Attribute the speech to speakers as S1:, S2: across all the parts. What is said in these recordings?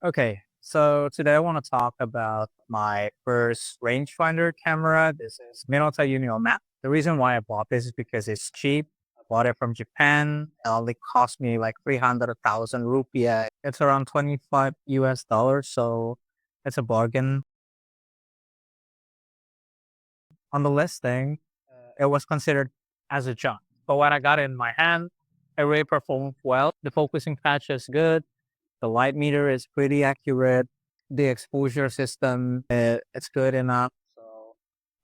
S1: Okay, so today I want to talk about my first rangefinder camera. This is Minolta Uniomat. The reason why I bought this is because it's cheap. I bought it from Japan. It only cost me like 300,000 rupiah. It's around 25 US dollars, so it's a bargain. On the listing, it was considered as a junk. But when I got it in my hand, it really performed well. The focusing patch is good. The light meter is pretty accurate. The exposure system, it's good enough. So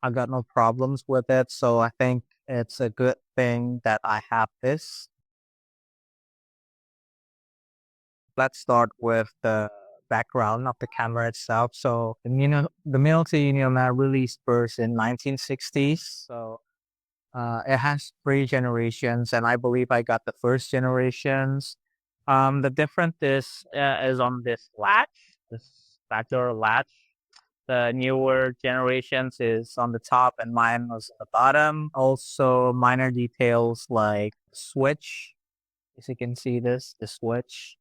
S1: I got no problems with it. So I think it's a good thing that I have this. Let's start with the background of the camera itself. So, the Minolta Uniomat released first in 1960s. So it has three generations, and I believe I got the first generations. The difference is on this latch, this backdoor latch. The newer generations is on the top, and mine was at the bottom. Also, minor details like switch. As you can see, the switch.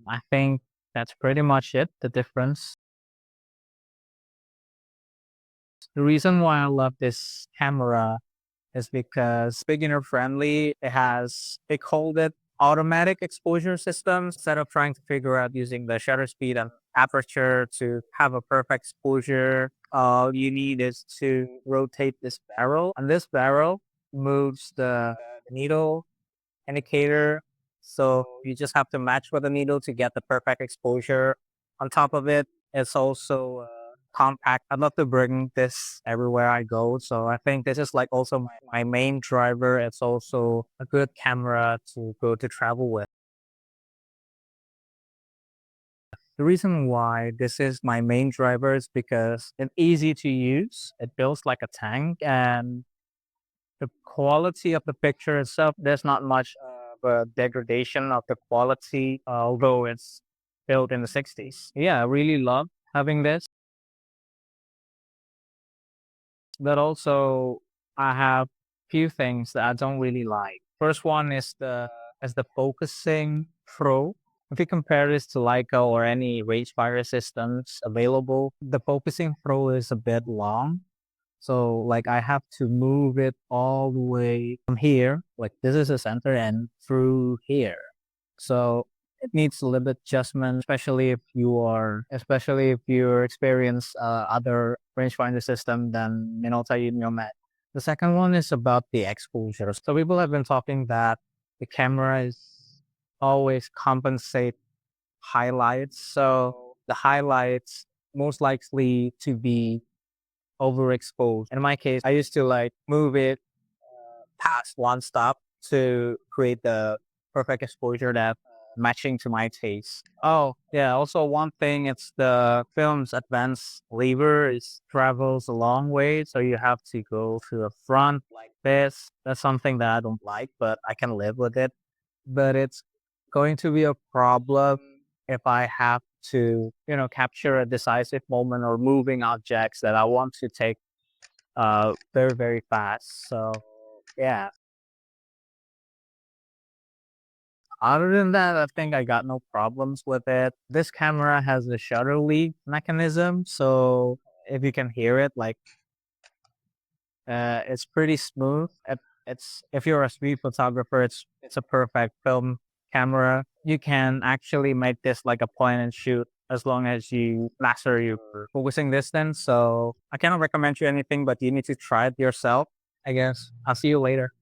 S1: I think that's pretty much it. The difference. The reason why I love this camera is because beginner friendly. They called it automatic exposure system. Instead of trying to figure out using the shutter speed and aperture to have a perfect exposure, all you need is to rotate this barrel, and this barrel moves the needle indicator. So you just have to match with the needle to get the perfect exposure. On top of it, it's also compact. I'd love to bring this everywhere I go. So I think this is like also my main driver. It's also a good camera to go to travel with. The reason why this is my main driver is because it's easy to use. It builds like a tank, and the quality of the picture itself, there's not much degradation of the quality, although it's built in the 60s. Yeah, I really love having this. But also, I have few things that I don't really like. First one is the focusing pro. If you compare this to Leica or any rangefinder systems available, the focusing pro is a bit long. So like I have to move it all the way from here, like this is the center, and through here. So it needs a little bit adjustment, especially if you experience other rangefinder system than Minolta Uniomat. The second one is about the exposure. So people have been talking that the camera is always compensate highlights. So the highlights most likely to be overexposed. In my case, I used to like move it past one stop to create the perfect exposure that matching to my taste. Oh, yeah. Also, one thing, it's the film's advanced lever is travels a long way. So you have to go to the front like this. That's something that I don't like, but I can live with it. But it's going to be a problem if I have to, capture a decisive moment or moving objects that I want to take very, very fast. So yeah. Other than that, I think I got no problems with it. This camera has a shutter lead mechanism, so if you can hear it, like it's pretty smooth. It's if you're a street photographer, it's a perfect film camera. You can actually make this like a point and shoot as long as you master your focusing distance. So I cannot recommend you anything, but you need to try it yourself. I guess I'll see you later.